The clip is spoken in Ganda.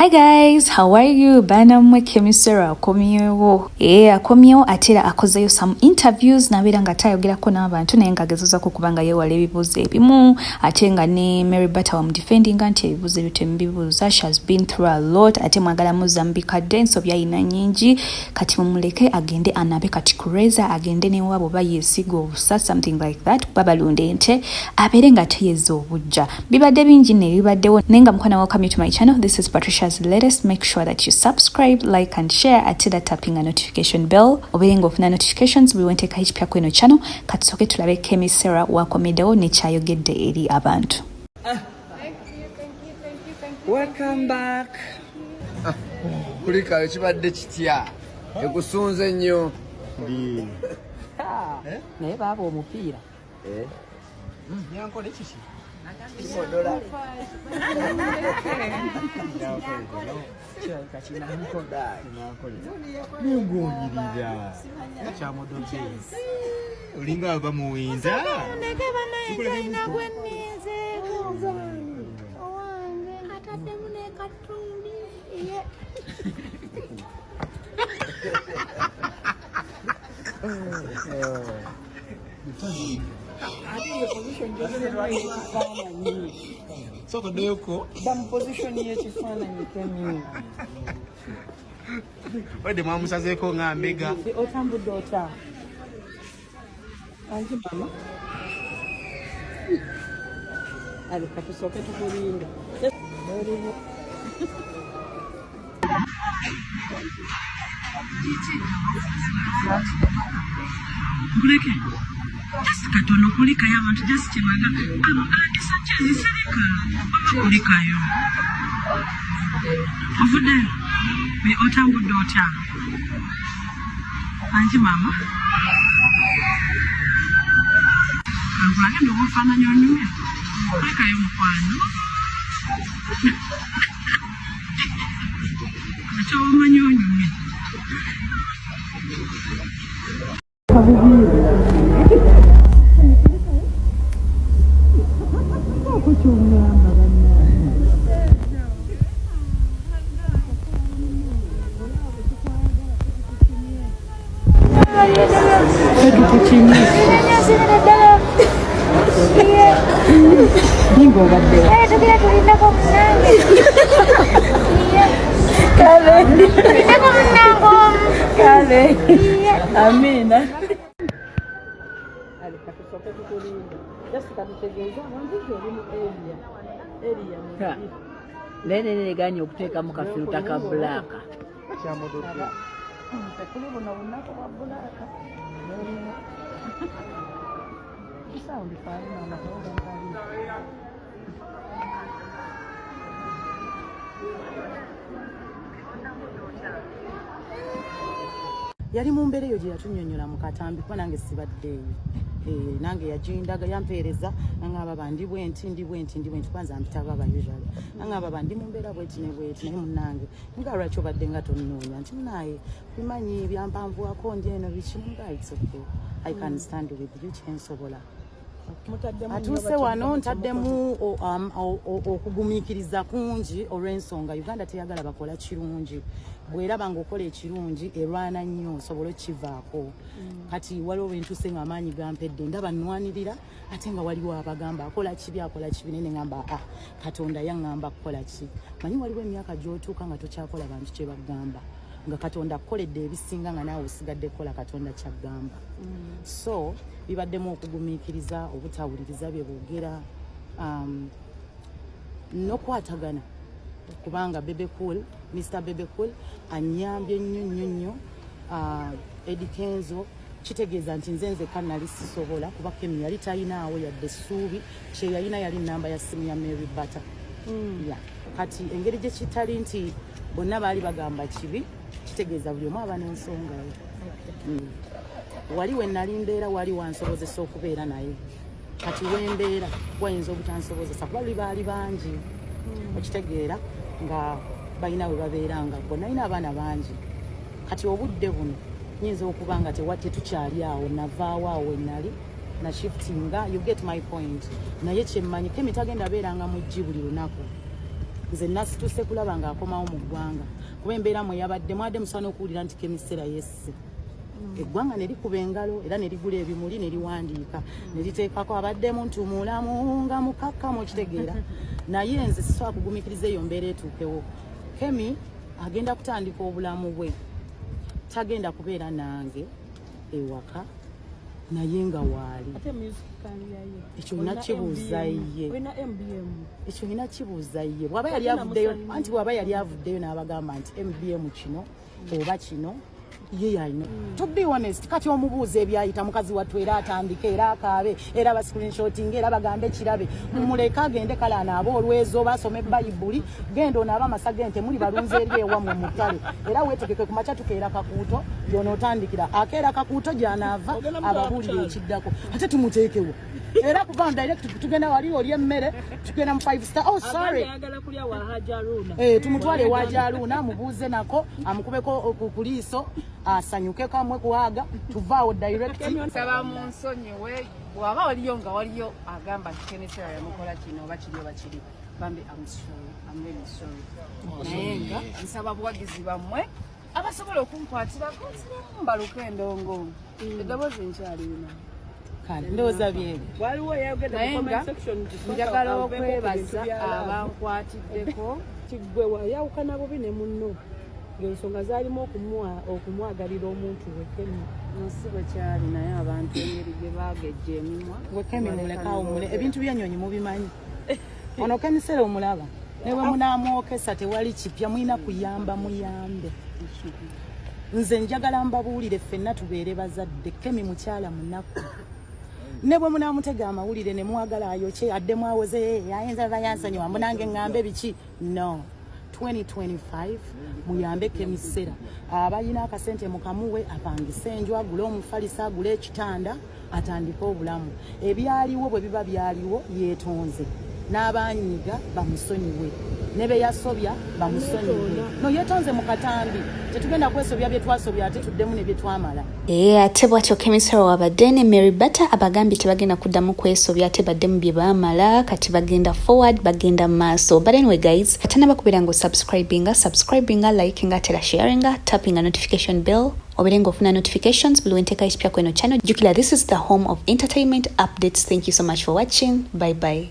Hi guys, how are you? Bana mwe Kemisera akomyewo. Akomyewo atera akozeyo some interviews nabira nga tayogerako n'abantu naye nga agezozaako kubanga yeewala ebibuuzo ebimu ate nga ne Mary Bata wamudefending nti ebibuuzo ebyo temubibuuza. She has been through a lot ate mwagala muzambika dance byayina nyingi kati mumuleke agende anabe kati kureza agende ne wabo bayesiga obusa something like that babalunde ente abeere nga teyeza obujja. Bibadde bingi ne bibaddewo nenga mukwana welcome to my channel. This is Patricia's Latest. Make sure that you subscribe, like and share until tapping a notification bell. Oberenga ofuna notifications we won't take HP kweno channel. Katsoke tulabe Kemisera wakomedeo ne kyayogedde eri abantu. Thank you. Welcome back. Kulika ekibadde kitya. Ekusunze nnyo. Naye baaba omupiira. Yankole kiki? Olinga aba muwinza soko deyoko Dam position y'ekifaananyi kemyu. wadde mwamusazeeko nga mbega Otambudde ota. Anti mama. Aleka tusooke tukulinda. Kuleke. Just katono kulika y'abantu just kibaga. Andi Sanchez serika. Kulika yo. Ovude. Be otambudde ota. Anti mama. Ankulage ndo bufaananyi onyumye. Kulika yo mukwano. Acho omanyi onyumye. Amina. Aleka tusooke tukulinda. Jessica tutegeeza abantu oli mu area. Nene neganye okuteekamu kafiruta ka blaaka. Tekuli buno bunaku bwa bulaaka. Kisawundi faali n'amatondo nkali. Yali mu mbeera eyo gye yatunnyonnyola mu katambi kuba nange sibaddeeyo. Nange yajindaga yampeereza nangaba bandi bwenti kwanza mpitaba aba usually nangaba bandi mu mbeera bweti naye munnange nga lwaki obadde nga tonnoonya nti naye bimanyi byampanvuwako ndi eno bikimunga it's okay I can stand with you kyensobola atuuse wano ntaddemu okugumiikiriza kungi olw'ensonga Uganda teyagala bakola kirungi bw'eraba ng'okola ekirungi erwana nnyo osobola okkivaako kati waliwo bentuse ng'amaanyi gampedde ndaba nnwanirira ate nga waliwo abagamba akola kibi naye ne ngamba Katonda yaŋŋamba kukola ki manyi waliwo emyaka gy'otuuka nga tokyakola bantu kye bagamba nga Katonda akukoledde ebisinga nga naawe osigadde kukola Katonda ky'aggamba so bibaddemu okugumiikiriza obutawuliriza bye boogera n'okwatagana kubanga Mr. Bebe Cool anyambye nnyo Eddie Kenzo kitegeeza nti nze kanali sisobola kuba Kemi yali tayinaawo yadde essuubi kye yalina yali namba ya simu ya Mary Bata kati engeri gye kitali nti bonna baali bagamba kibi kitegeeza buli omu aba n'ensonga wali we nali mbeera wali wansobozesa okubeera naye kati wembeera wayinza obutansobozesa kuba baali bangi okitegeera nga balina we babeeranga bonna alina abaana bangi kati obudde buno nyinza okuba nga tetukyali awo navaawo awo enali na shiftinga, you get my point. Na yeche mmanyi Kemi tagenda beeranga mu jji buli lunaku. nze nasituse kulaba ng'akomawo mu ggwanga kuba embeera mwe yabadde mwadde musaana okuwulira nti Kemisera yesse eggwanga ne likuba engalo era ne ligula ebimuli ne liwandiika ne liteekako abaddemu nti mulamu nga mukakkamu okitegeera naye nze sisobola kugumikiriza eyo mbeera etuukewo. Kemi agenda kutandika obulamu bwe tagenda kubeera nange ewaka naye nga waali ekyo nakibuuza ye ekyo nina kibuuza ye bw'aba yali avuddeyo anti bw'aba yali avuddeyo n'abagamba nti MBM kino oba kino ye yalina to be honest kati omubuuza ebyayita mukazi wattu era atandika era akaabe era bascreenshoting era bagambe kirabe mumuleka agende kale anaaba olwezo basome bayibuli genda onaaba amasagente muli balunzi eri ewammwe mu ttale era weetegeke ku makya tukeera kakuuto yonootandikira akeera kakuuto gy'anaava ababuulire ekiddako ate tumuteekewo era kuva direct tugenda wali oli emmere tugenda mu 5 star oh sorry tumutwale wa Jaluna mubuuze nako amukubeko ku liiso asanyuke kamwe kuaga tuvaawo direct saba mu nsonyiwe bw'aba waliyo nga waliyo agamba nti Kemisera yamukola kino oba kiri oba kiri bambi I'm really sorry naye nga nsaba buwagizi bammwe abasobola okunkwatirako mbaluka endongo eddoboozi nkyalina ndowooza byeri waliwo yayogedde njagala okwebaza abankwatiddeko kiggwe wayawukana bubi ne munno ng'ensonga zaalimu okumwagalira omuntu we Kemi nsi bwe kyali naye abantu engeri gye baagejja emimwa gwe Kemi mulekaawo mule ebintu by'ennyonyi mubimanyi ono Kemisera omulaba ne bwe munaamwokesa tewali kipya mulina kuyamba muyambe nze njagala mbabuulire ffenna tubeere bazadde Kemi mukyala munaku ne bwe munaamutega amawulire ne mwagala ayokye adde mwawoze ayinza bayansonyiwa mbunange ŋŋambe biki no 2025 muyambe Kemisera abalina akasente mukamuwe apangise enju agule omufalisa agule ekitanda atandike obulamu ebyaliwo bwe biba byaliwo yeetonze n'abanyiga bamusonyiwe ne be yasobya bamusonyiwe no yeetonze mu katambi tetugenda kwesobya bye twasobya ate tuddemu ne bye twamala ate bwatyo Kemisera wabadde ne Mary Bata abagambye tebagenda kuddamu kwesobya ate baddemu bye baamala kati bagenda forward bagenda maaso. But anyway guys, atanaba kubeera ngo subscribinga likinga tera sharinga tapping a notification bell oberenga ofuna notifications buli wenteka isipya kweno channel jukila. This is the home of entertainment updates. Thank you so much for watching. Bye bye.